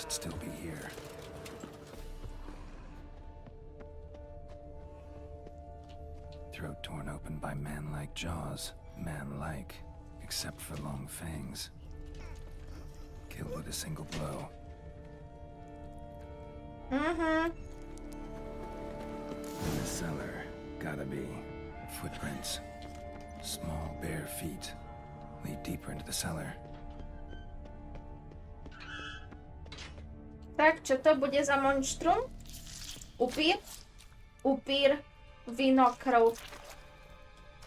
must still be here. Throat torn open by man-like jaws. Man-like, except for long fangs. Killed with a single blow. Mm-hmm. In the cellar, gotta be footprints. Small, bare feet lead deeper into the cellar. Tak, čo to bude za monštrum? Upír? Upír, vinokrv.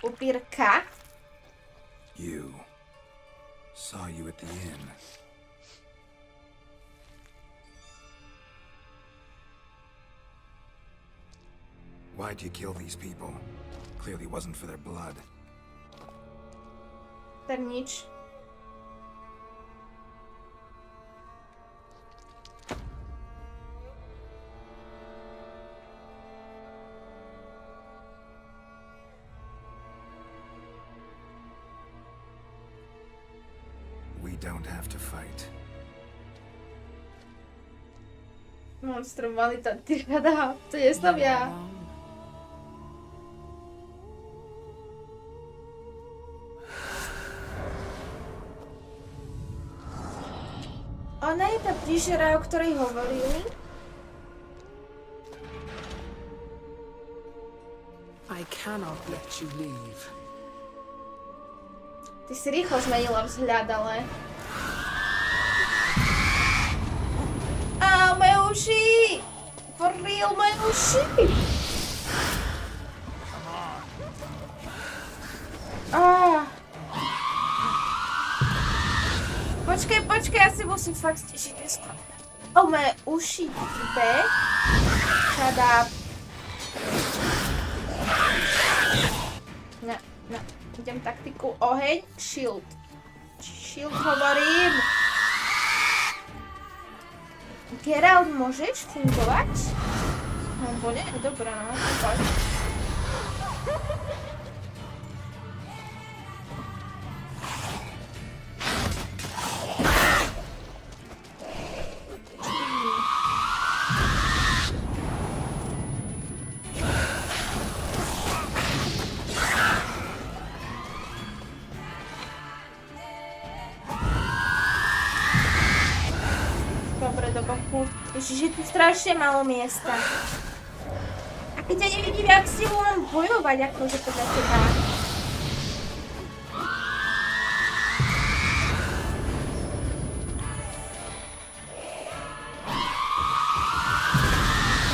Upírka? You. Saw you at the inn. Why'd you kill these people? Clearly wasn't for their blood. Tak nič. We don't have to fight. Monstrum mali tá tirada. To jestem ja. Ona je tá príšera, o ktorej hovorili. I cannot let you leave. Ty si rýchlo zmenila vzhľad, ale... Á, moje uši! For real, moje uši! Á. Počkaj, ja si musím fakt stišiť dneska. O, moje uši, type. Shut up. No. Idem taktiku oheň, shield. Shield hovorím. Geralt, môžeš fungovať? No, bo nie, dobrá, no, poď. Ježiš, je tu strašne málo miesta. A keď ja nevidím, jak si môžem bojovať, akože podľa teba.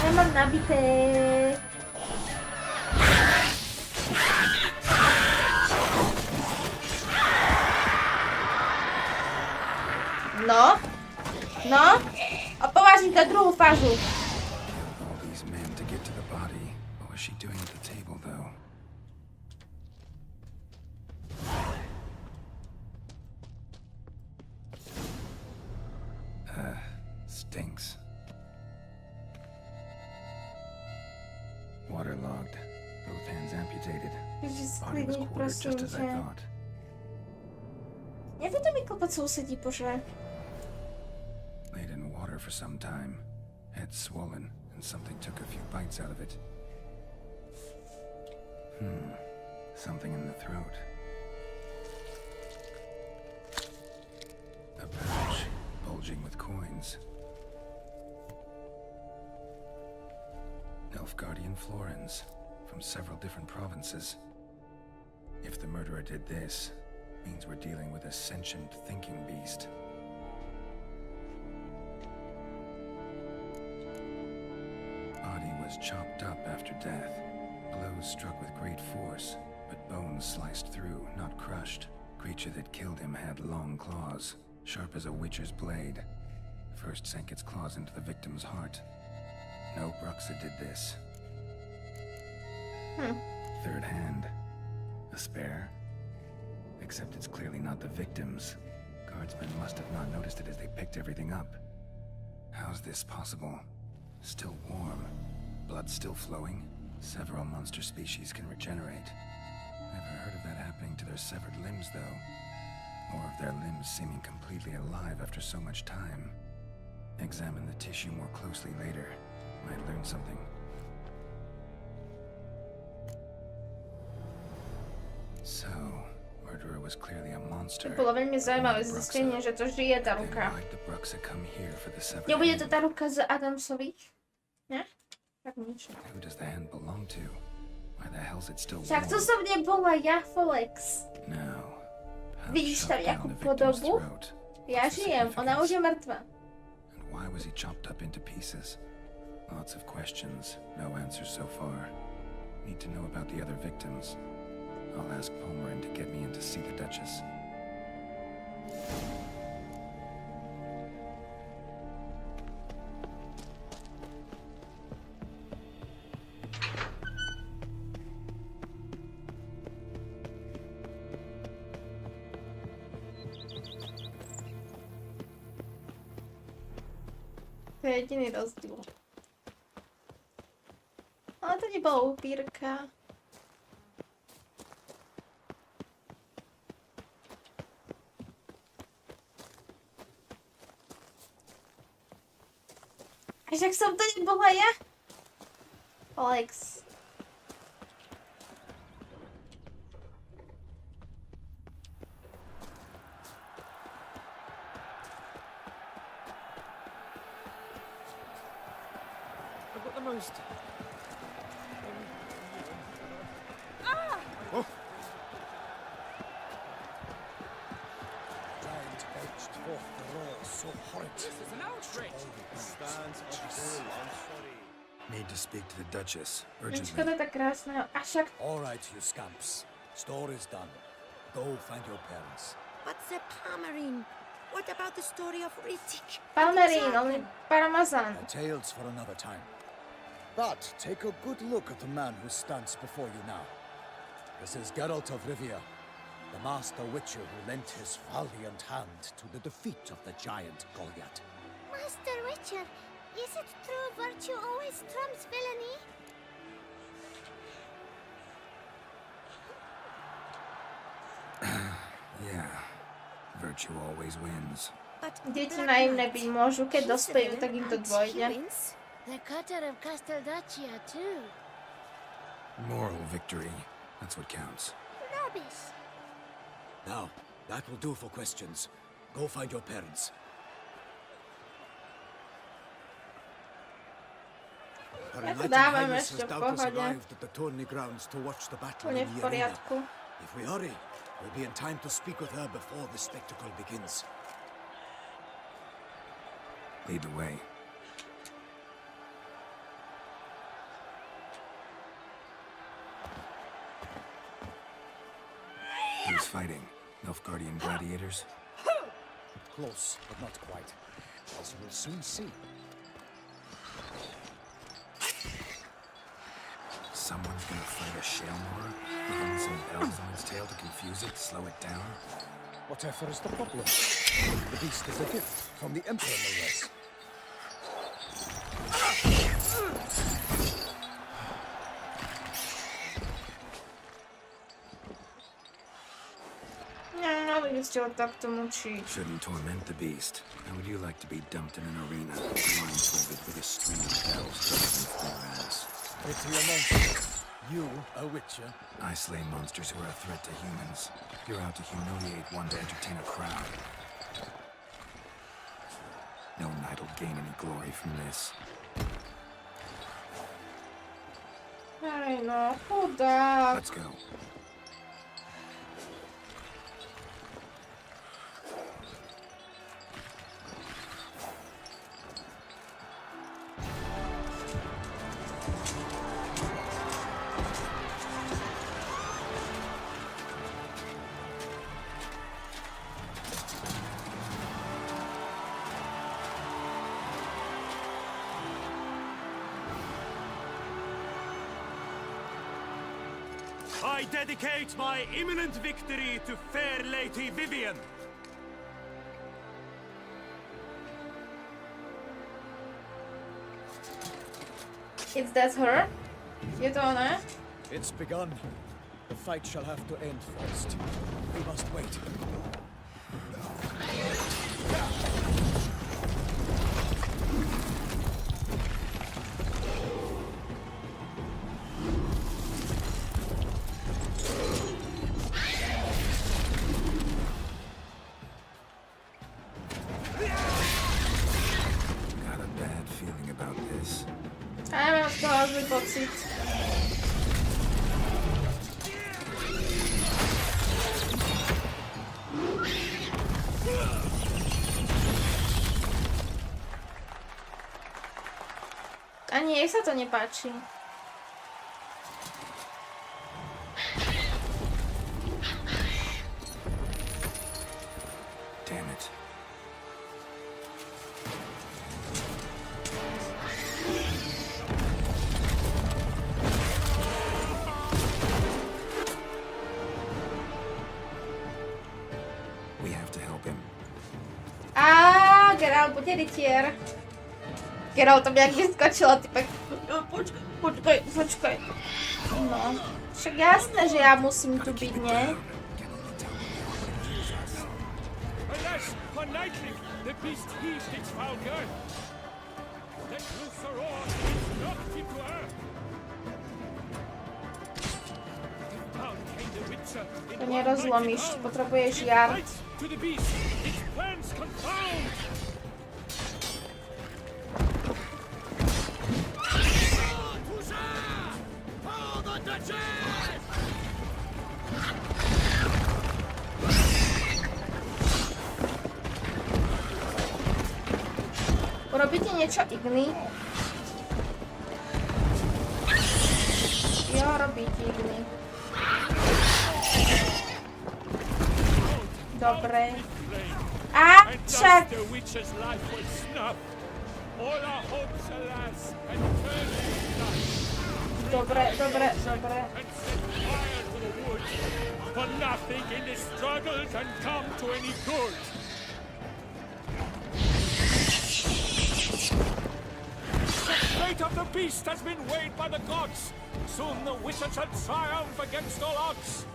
Nemám nabité. No. A povážim to druhú fázu. All these men to get to the body. What was she doing at the table, though? Stinks. Waterlogged. Both hands amputated. Body was quartered just as I thought. Nebude mi klopať sousedí, bože. Laid in water for some time. Head swollen, and something took a few bites out of it. Something in the throat. A pouch, bulging with coins. Nilfgaardian florins, from several different provinces. If the murderer did this, means we're dealing with a sentient thinking beast. Body was chopped up after death. Blows struck with great force, but bones sliced through, not crushed. Creature that killed him had long claws, sharp as a witcher's blade. First sank its claws into the victim's heart. No Bruxa did this. Third hand. A spare. Except it's clearly not the victim's. Guardsmen must have not noticed it as they picked everything up. How's this possible? Still warm. Blood still flowing. Several monster species can regenerate. Never heard of that happening to their severed limbs, though. Or of their limbs seeming completely alive after so much time. Examine the tissue more closely later. Might learn something. So, murderer was clearly a monster. Bolo veľmi zaujímavé zistenie, že to žije tá Then ruka. why'd the Bruxa come here for the severed Nebude to hand? tá ruka z Adamsových? Ne? Tak nič. Who does the hand belong to? Why the hell's it still Však to warm? som nebola ja, Folex. Now, how Vidíš tam shoved nejakú down the victim's podobu? throat? Ja žijem, ona už je mŕtva. And why was he chopped up into pieces? Lots of questions, no answers so far. Need to know about the other victims. I'll ask Pomerin to get me in to see the Duchess. To je jediný rozdíl. Ale to nebola upírka. A však som to nebola ja. Alex. I've got the most. Giant edged forth the roar so horrid. This is an outrage. Stands up still. I'm sorry. Need to speak to the Duchess, Škoda urgently. tak krásneho. A však All right, you scamps. Story's done. Go find your parents. But the Palmerine, what about the story of Rittik? Palmerín, on je parmazán. A tale's for another time. But take a good look at the man who stands before you now. This is Geralt of Rivia, the master witcher who lent his valiant hand to the defeat of the giant Goliath. Master Witcher, is it true virtue always trumps villainy? Yeah, virtue always wins. But Deti Black naivné Knight, byť môžu, keď he's a dospejú, villain tak im to and dôjde. he wins. The cutter of Casteldaccia too. Moral victory, that's what counts. Rubbish. Now, that will do for questions. Go find your parents. Her Ja to Enlightened dávam Highness ešte has v doubtless pohode. arrived at the tourney grounds to watch the battle Úplne in v the arena. poriadku. If we hurry, we'll be in time to speak with her before the spectacle begins. Lead the way. Who's fighting? Nilfgaardian gladiators? Close, but not quite. As you will soon see. Someone's gonna fight a Shaelmore? With some bells on its tail to confuse it, slow it down? Whatever is the problem? The beast is a gift from the Emperor, no less. Mali by ste ho takto mučiť. Shouldn't torment the beast. How would you like to be dumped in an arena, blindfolded with a string of bells driven through your ass? Pretty a monster. You, a witcher? I slay monsters who are a threat to humans. You're out to humiliate one to entertain a crowd. No knight will gain any glory from this. Hej no, chudák. Let's go. I dedicate my imminent victory to fair Lady Vivian. Is that her? Je to ona? It's begun. The fight shall have to end first. We must wait. To má zlý pocit. Ani jej sa to nepáči. Damn it. We have to help him. Geralt bude rytier. Geralt tam nejak vyskočila, typek. Počkaj. No, však jasné, že ja musím tu byť, nie? Alas, for nightly, the beast heaved its foul gun. Then Luther roared, it knocked into earth. Down came the Witcher in To nerozlomíš, potrebuješ jar. to the beast, its plans confound. Urobíte niečo igny? Jo, robíte igny. Dobre. A však... The Witcher's life was snuffed. All our hopes, alas, had turned to dust. Dobre. And set fire to the woods. For nothing in this struggle can come to any good. The fate of the beast has been weighed by the gods. Soon the Witcher shall triumph against all odds.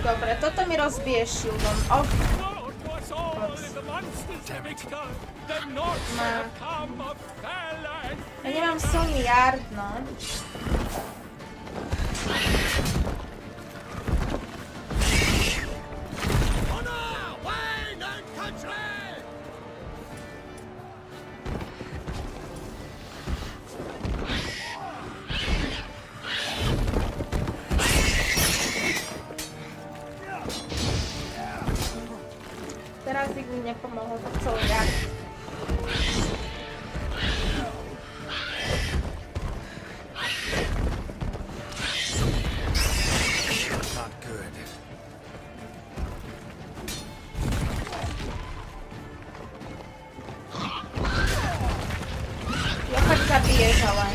Dobre, toto mi rozbije shieldom. Lord was all in the monster's victor. The North have come of fair land. Ja nemám silný yard, no. Honor, wine and country! Teraz nikdy nepomohol, to celý yard. Not good. Ja fakt zabiješ, ale...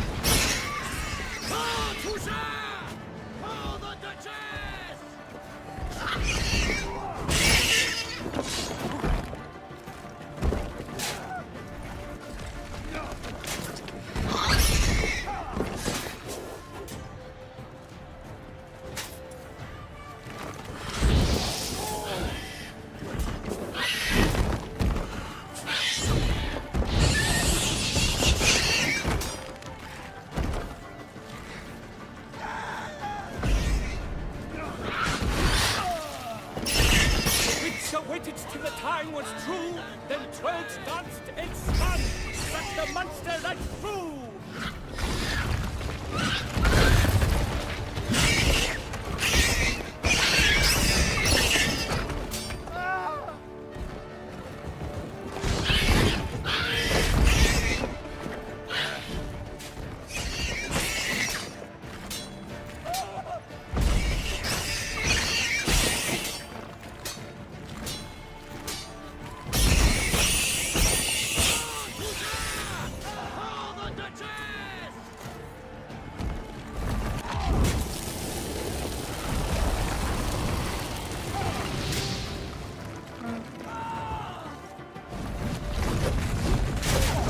Waited till the time was true, then 12 danced its sun, struck the monster right through.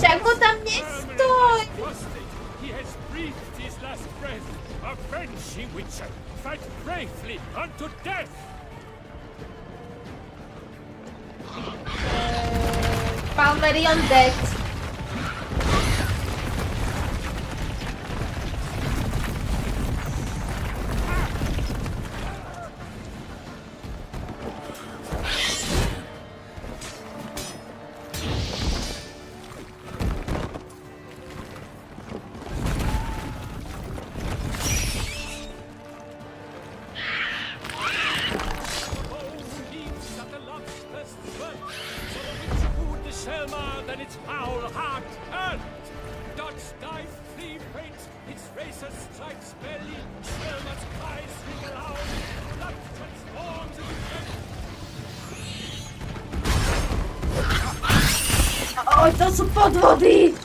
Čako tam nestoj! He has breathed his last breath. Avenge, ye Witcher! Fight bravely unto death! Palmerion dead. Oj, to sú podvody!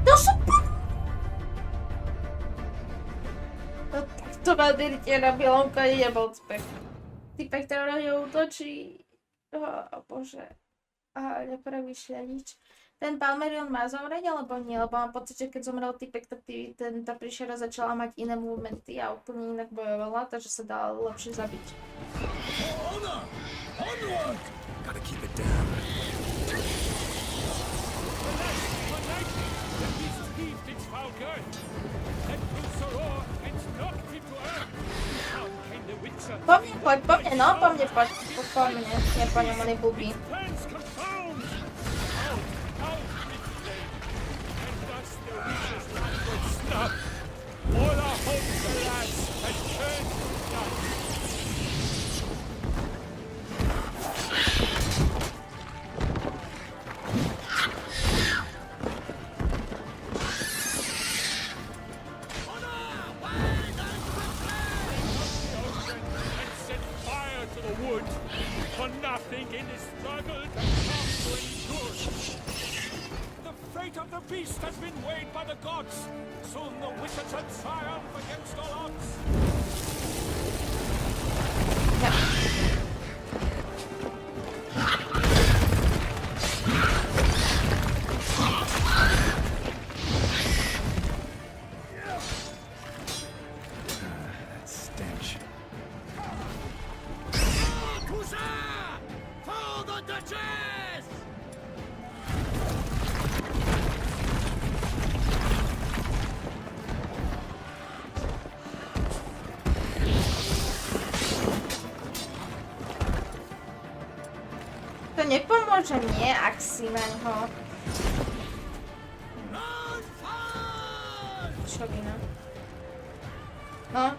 To sú to mal dirite na bielom koni nebol spek. Typek, ktorý na ňu útočí. Bože. Aha, nepremýšľa nič. Ten Palmerion má zomrieť, alebo nie? Lebo mám pocit, že keď zomrel typek, tak tá príšera začala mať iné movementy a úplne inak bojovala, takže sa dá lepšie zabiť. Gotta keep it down. Po mne poď, po mne, no, po mne poď, po mne, nie po ňom, on je blbý. All our hopes, alas, had turned to dust. And set fire to the wood, for nothing in this struggle can come to any good. The fate of the beast has been weighed by the gods. Soon the wizard shall triumph against all odds. That stench. For the Duchess! To nepomôže mne, ak si ho. Čo vina? No.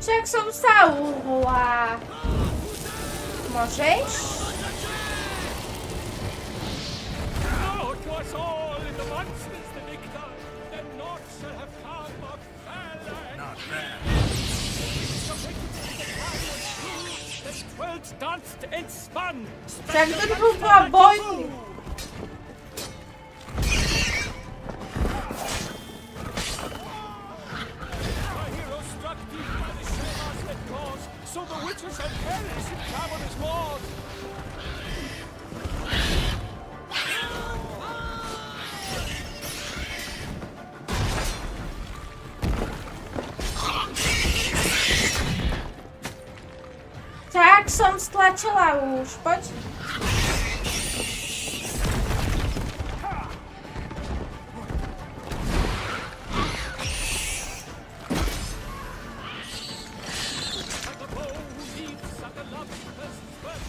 Však som sa uhla. Môžeš? Now to us all in the monsters the victor, then naught shall have come of Valor. Not bad. Then dwelt, danced, and spun. Však to bol dva bojny. Our hero struck deep by the shamas that cause, so the witches shall perish in cavernous walls. Tak som stlačila už, poď. And the bow leaps at the love's first birth,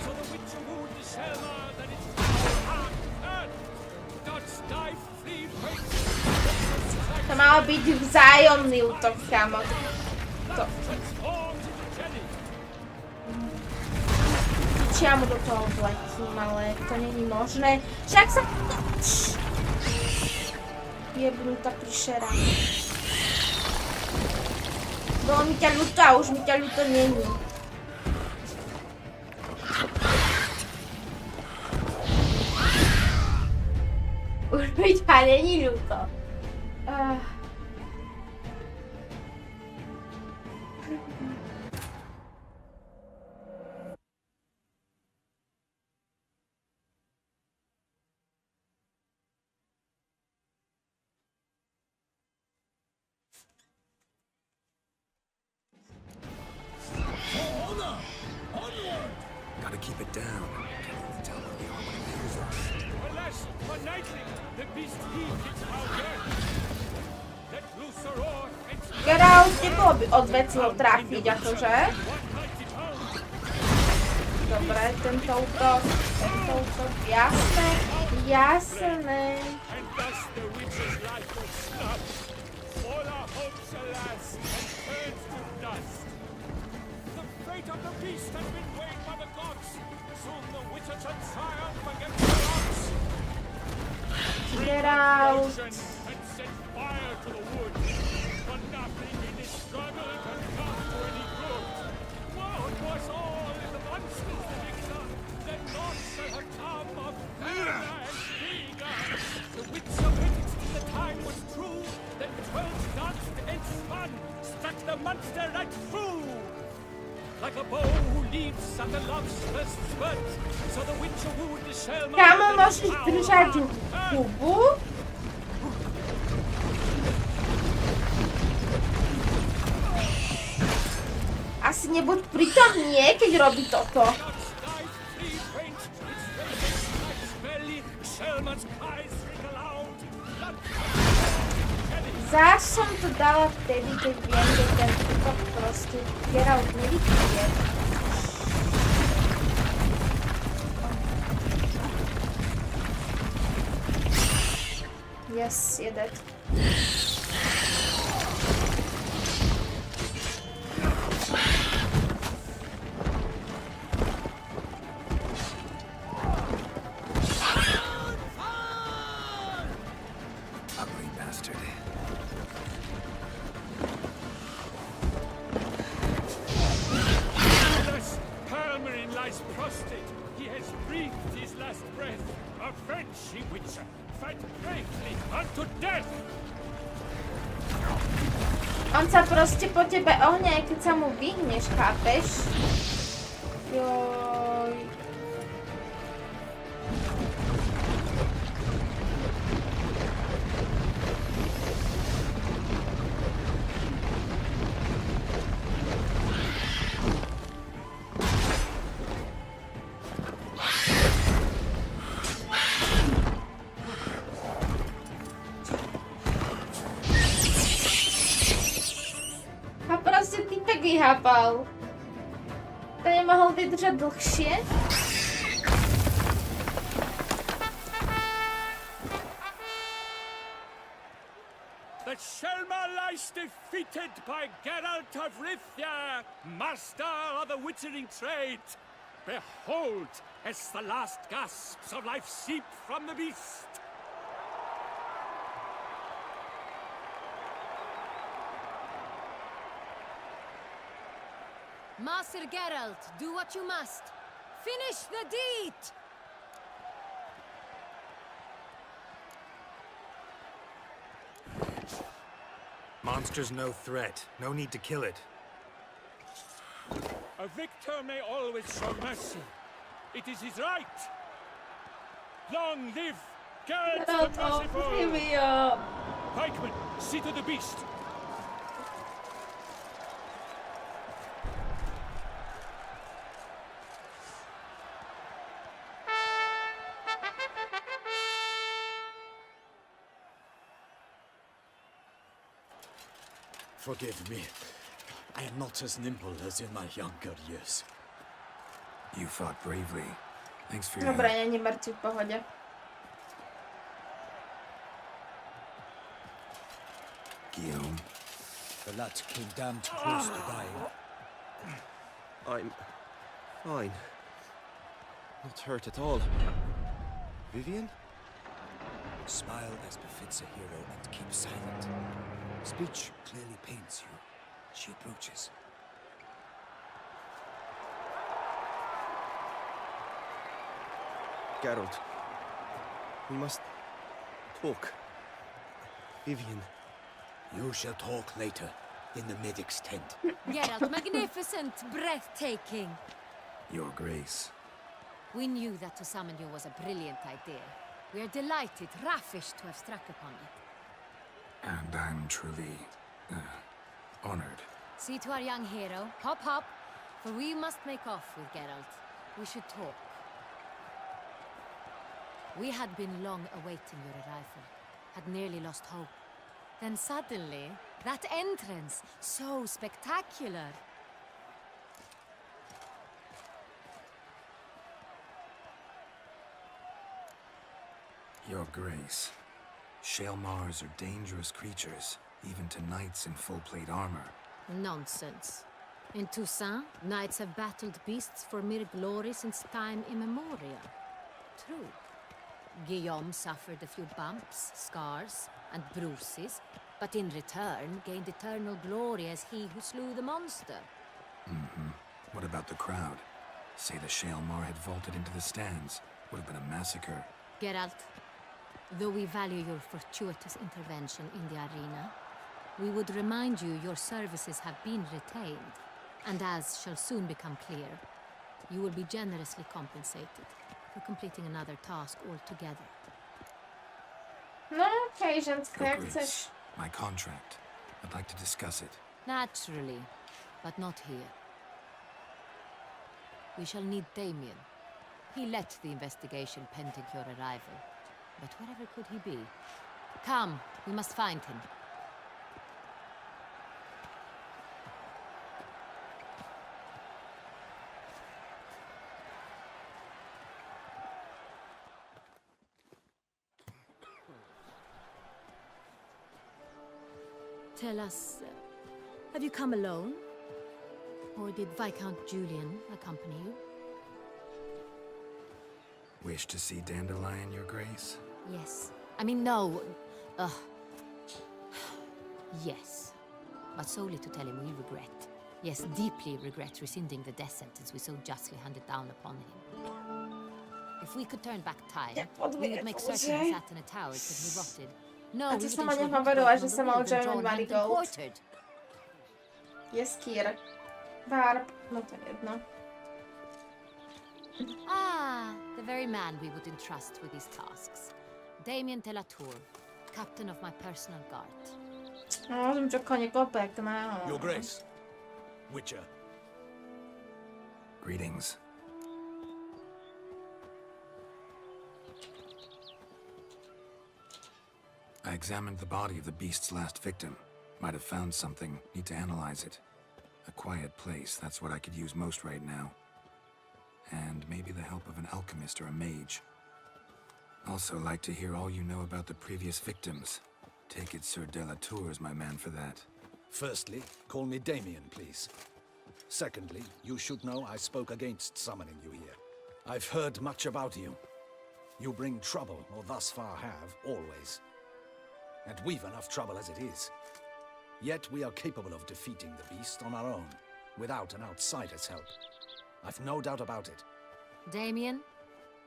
so the witch wooed the shama that its heart earth. Dots die free breaks. To malo byť vzájomný útok, kámo. To. Transforms into jelly. Či ja mu do toho vletím, ale to není možné. Však sa... Jebnutá príšera. Bolo mi ťa ľúto a už mi ťa ľúto není. Už mi ťa není ľúto. Gotta keep it down. Tell her the arm when it hears us. Alas, for nightly, the beast heaved its powder. Let loose a roar and Geralt, nebolo by odveci ho trafiť, akože? Dobre, tento útok, jasné, jasné. and thus the witch's life was snubbed. All our hopes, alas, and turns to dust. The fate of the beast has been weighed by the gods. Soon the witcher shall triumph against the odds. Geralt. And set fire to the wood. For nothing in this struggle can come to any good. Woe to us all in the monsters the victor. Then naught shall have come of fairer and bigger. The witcher waited till the time was true. Then 12 danced and spun, struck the monster right through. Like a bow who leaps at the love's first spurt. So the witcher wooed the shellman. Kamo môžeš držať hubu? Asi nebuď pritom nie, keď robí toto. Zás som to dala vtedy, keď viem, že ten útok proste Geralt nevychýje. Yes, je dead. Ugly bastard. Thus, Palmerin lies prostrate. He has breathed his last breath. Avenge, ye witcher. Fight bravely unto death. On sa proste po tebe ohne, aj keď sa mu vyhneš, chápeš? Joj. A proste týpek vyhápal. To nemohol vydržať dlhšie? The Shelma lies defeated by Geralt of Rivia, master of the witchering trade. Behold, as the last gasps of life seep from the beast. Master Geralt, do what you must. Finish the deed! Monster's no threat. No need to kill it. A victor may always show mercy. It is his right. Long live Geralt the Merciful! Rivia. Pikeman, see to the beast. Forgive me. I am not as nimble as in my younger years. You fought bravely. Thanks for your Dobre, help. není mŕtvy, v pohode. Guillaume. The lad came damned close to dying. I'm fine. Not hurt at all. Vivian? Smile as befits a hero and keep silent. Speech clearly pains you. She approaches. Geralt, we must talk. Vivian. You shall talk later, in the medic's tent. Geralt, magnificent, breathtaking. Your Grace. We knew that to summon you was a brilliant idea. We are delighted, ravished to have struck upon it. And I'm truly, honored. See to our young hero. Hop, hop. For we must make off with Geralt. We should talk. We had been long awaiting your arrival. Had nearly lost hope. Then suddenly, that entrance, so spectacular. Your Grace. Shaelmars are dangerous creatures, even to knights in full-plate armor. Nonsense. In Toussaint, knights have battled beasts for mere glory since time immemorial. True. Guillaume suffered a few bumps, scars, and bruises, but in return gained eternal glory as he who slew the monster. What about the crowd? Say the Shaelmar had vaulted into the stands. Would have been a massacre. Geralt, though we value your fortuitous intervention in the arena, we would remind you your services have been retained, and as shall soon become clear, you will be generously compensated for completing another task altogether. No, okej, rzymska, Your jak chcesz. Grace. My contract. I'd like to discuss it. Naturally, but not here. We shall need Damien. He led the investigation pending your arrival. But wherever could he be? Come, we must find him. Tell us, have you come alone? Or did Viscount Julian accompany you? Wish to see Dandelion, Your Grace? Yes. I mean, no. Yes. But solely to tell him we regret. Yes, deeply regret rescinding the death sentence we so justly handed down upon him. If we could turn back time, we would make certain he sat in a tower till he rotted. No, A we ty would sama ensure nie he was hovorila, broken že on the sa mal wheel and German drawn, hanged, and Marigold. quartered. Jest Kier. Barb. No to jedno. Ah, the very man we would entrust with these tasks. Damien de la Tour, captain of my personal guard. No, żebym csak konie kopek, no. Your Grace. Witcher. Greetings. I examined the body of the beast's last victim. Might have found something. Need to analyze it. A quiet place, that's what I could use most right now. And maybe the help of an alchemist or a mage. Also like to hear all you know about the previous victims. Take it Sir de la Tour is my man for that. Firstly, call me Damien, please. Secondly, you should know I spoke against summoning you here. I've heard much about you. You bring trouble, or thus far have, always. And we've enough trouble as it is. Yet we are capable of defeating the beast on our own, without an outsider's help. I've no doubt about it. Damien,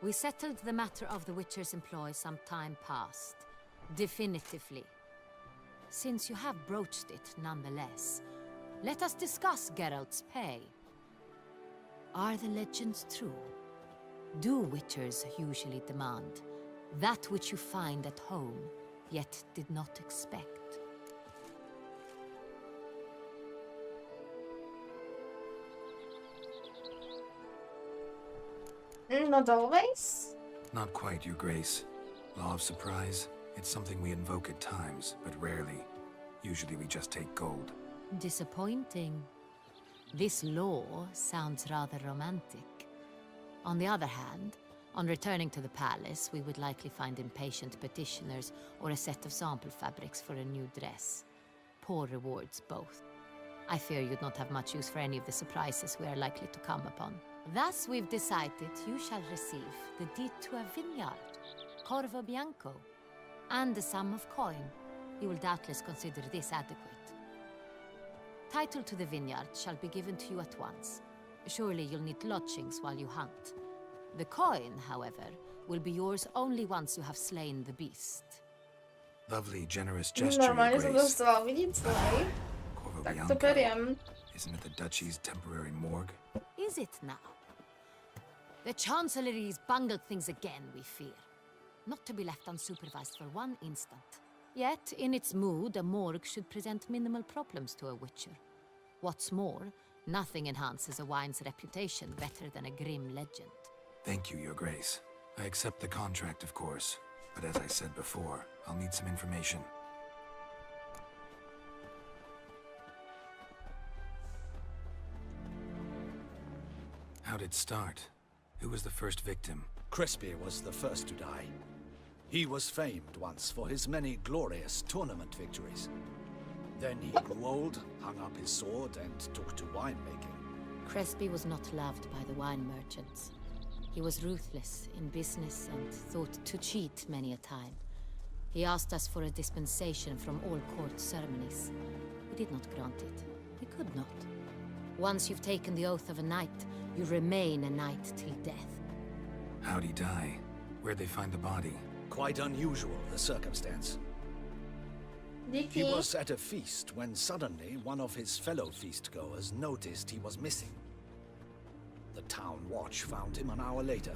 we settled the matter of the Witcher's employ some time past. Definitively. Since you have broached it nonetheless, let us discuss Geralt's pay. Are the legends true? Do Witchers usually demand that which you find at home, yet did not expect? Not always. Not quite, Your Grace. Law of surprise, it's something we invoke at times, but rarely. Usually we just take gold. Disappointing. This law sounds rather romantic. On the other hand, on returning to the palace, we would likely find impatient petitioners or a set of sample fabrics for a new dress. Poor rewards, both. I fear you'd not have much use for any of the surprises we are likely to come upon. Thus, we've decided you shall receive the deed to a vineyard, Corvo Bianco, and the sum of coin. You will doubtless consider this adequate. title to the vineyard shall be given to you at once. Surely you'll need lodgings while you hunt. The coin, however, will be yours only once you have slain the beast. Lovely, generous gesture, Your Normálne som Grace. dostala vidieť slej. Corvo Tak to Bianco. beriem. Isn't it the duchy's temporary morgue? Is it now? The Chancellery's bungled things again, we fear. Not to be left unsupervised for one instant. Yet, in its mood, a morgue should present minimal problems to a witcher. What's more, nothing enhances a wine's reputation better than a grim legend. Thank you, Your Grace. I accept the contract, of course. But as I said before, I'll need some information. How'd it start? Who was the first victim? Crespi was the first to die. He was famed once for his many glorious tournament victories. Then he grew old, hung up his sword, and took to winemaking. Crespi was not loved by the wine merchants. He was ruthless in business and thought to cheat many a time. He asked us for a dispensation from all court ceremonies. We did not grant it. We could not. Once you've taken the oath of a knight, you remain a knight till death. How'd he die? Where'd they find the body? Quite unusual, the circumstance. He Díky. was at a feast when suddenly one of his fellow feastgoers noticed he was missing. The town watch found him an hour later.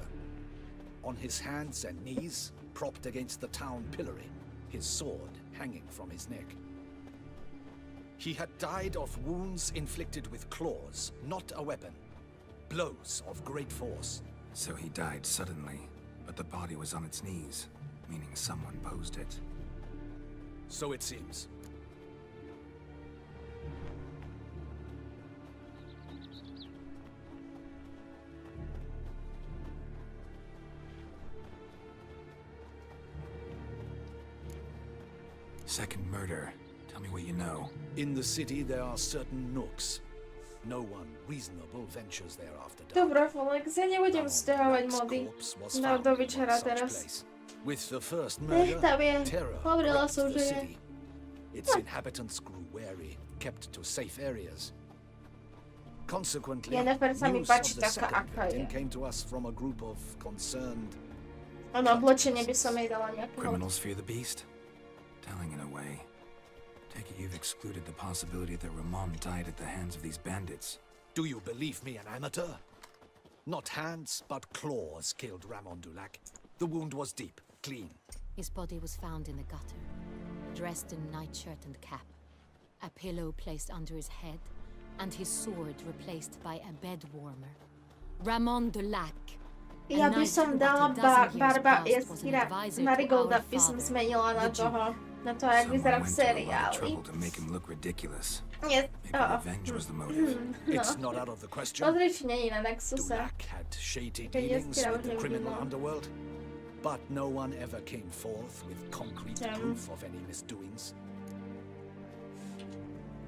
On his hands and knees, propped against the town pillory, his sword hanging from his neck. He had died of wounds inflicted with claws, not a weapon. Blows of great force. So he died suddenly, but the body was on its knees, meaning someone posed it. So it seems. Second murder. Tell me what you know. In the city there are certain nooks. No one reasonable ventures there after dark. Dobra, Folex, ja nebudem stiahovať mody. No, do večera teraz. With the first murder, Tam je. terror Hovorila gripped som, the že je. city. Its inhabitants grew wary, kept to safe areas. Consequently, Jennifer sa mi news páči of the taká, second aká victim je. came to us from a group of concerned. Ono, oblečenie by som jej dala nejakého. Criminals fear the beast? Telling in a way. Take it you've excluded the possibility that Ramon died at the hands of these bandits. Do you believe me an amateur? Not hands, but claws killed Ramon Dulac. The wound was deep, clean. His body was found in the gutter, dressed in nightshirt and cap, a pillow placed under his head, and his sword replaced by a bed warmer. Ramon Dulac. Ja by som dala Barba Jaskira. Marigolda by som zmenila na toho. Na to, jak vyzerá v seriáli. Trouble to make him look ridiculous. Nie. Maybe revenge was the motive. It's not out of the question. Pozri, či není na Nexuse. Dulac had shady Keď dealings Jaskira with the už criminal nevidela. underworld, but no one ever came forth with concrete proof of any misdoings.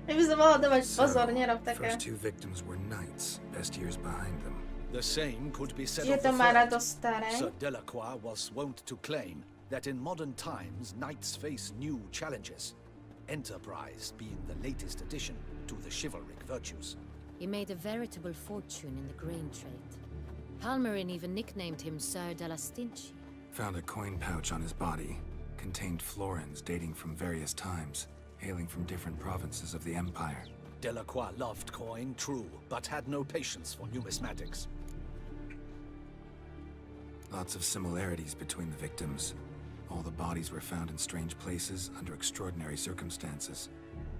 Ja by som mala dávať pozor, nerob the také. first two victims were knights, best years behind them. The same could be said Že of to the má third. rado staré. Sir Delacroix was wont to claim that in modern times knights face new challenges, enterprise being the latest addition to the chivalric virtues. He made a veritable fortune in the grain trade. Palmerin even nicknamed him Sir de la Stinchi. Found a coin pouch on his body. Contained florins dating from various times, hailing from different provinces of the Empire. Delacroix loved coin, true, but had no patience for numismatics. Lots of similarities between the victims. All the bodies were found in strange places under extraordinary circumstances.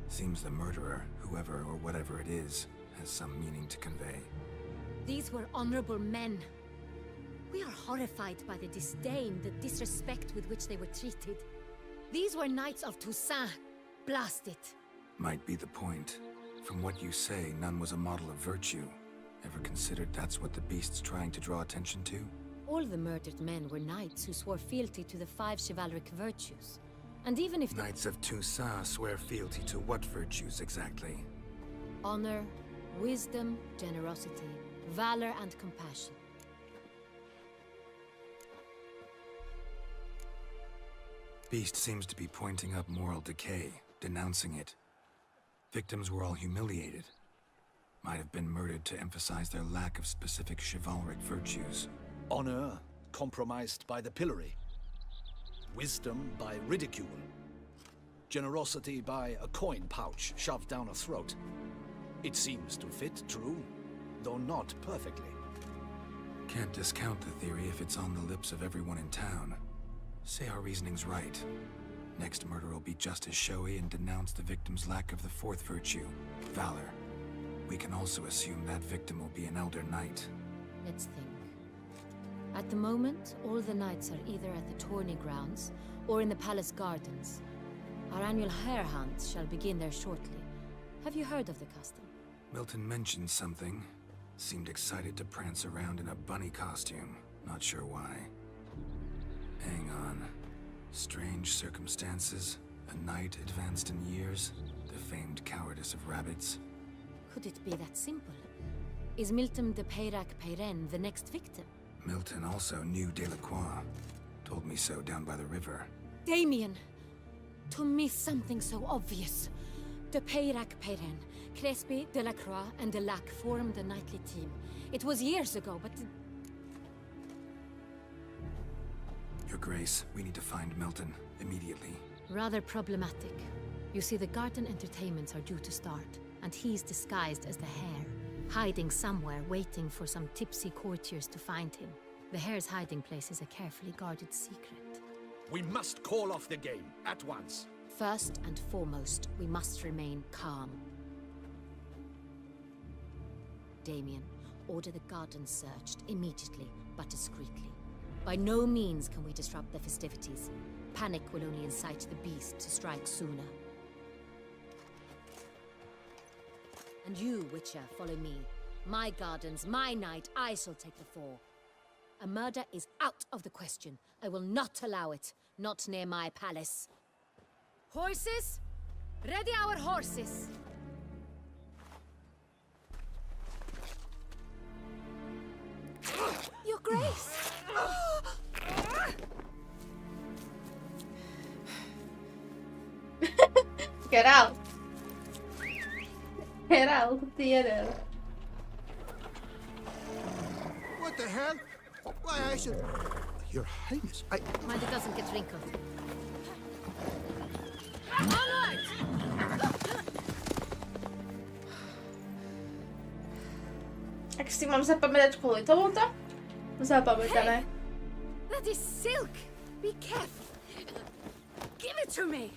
Seems the murderer, whoever or whatever it is, has some meaning to convey. These were honorable men. We are horrified by the disdain, the disrespect with which they were treated. These were knights of Toussaint. Blast it. Might be the point. From what you say, none was a model of virtue. Ever considered that's what the beast's trying to draw attention to? All the murdered men were knights who swore fealty to the 5 chivalric virtues. And even if the Knights of Toussaint swear fealty to what virtues exactly? honor, wisdom, generosity, valor, and compassion. Beast seems to be pointing up moral decay, denouncing it. Victims were all humiliated. Might have been murdered to emphasize their lack of specific chivalric virtues. Honor compromised by the pillory. Wisdom by ridicule. Generosity by a coin pouch shoved down a throat. It seems to fit, true, though not perfectly. Can't discount the theory if it's on the lips of everyone in town. Say our reasoning's right. Next murder will be just as showy and denounce the victim's lack of the fourth virtue, valor. We can also assume that victim will be an elder knight. Let's think. At the moment, all the knights are either at the tourney grounds or in the palace gardens. Our annual hare hunt shall begin there shortly. Have you heard of the custom? Milton mentioned something. Seemed excited to prance around in a bunny costume. Not sure why. Hang on. Strange circumstances. A knight advanced in years. The famed cowardice of rabbits. Could it be that simple? Is Milton de Peyrac-Peyren the next victim? Milton also knew Delacroix. Told me so down by the river. Damien! To miss something so obvious. De Peyrac-Peyren, Crespi, Delacroix, and Delac formed a knightly team. It was years ago, but... Your Grace, we need to find Milton, immediately. Rather problematic. You see, the garden entertainments are due to start, and he's disguised as the hare, hiding somewhere, waiting for some tipsy courtiers to find him. The hare's hiding place is a carefully guarded secret. We must call off the game, at once. First and foremost, we must remain calm. Damien, order the garden searched immediately, but discreetly. By no means can we disrupt the festivities. Panic will only incite the beast to strike sooner. And you, Witcher, follow me. My gardens, my night, I shall take the fall. A murder is out of the question. I will not allow it. Not near my palace. Horses? Ready our horses! Your Grace! Get out! Get out of the theater. What the hell? Why, I should... Your Highness, I... Mind it doesn't get wrinkled. Onward! Ak si mám zapamätať kvôli tomuto? Zapamätané. That is silk! Be careful! Give it to me!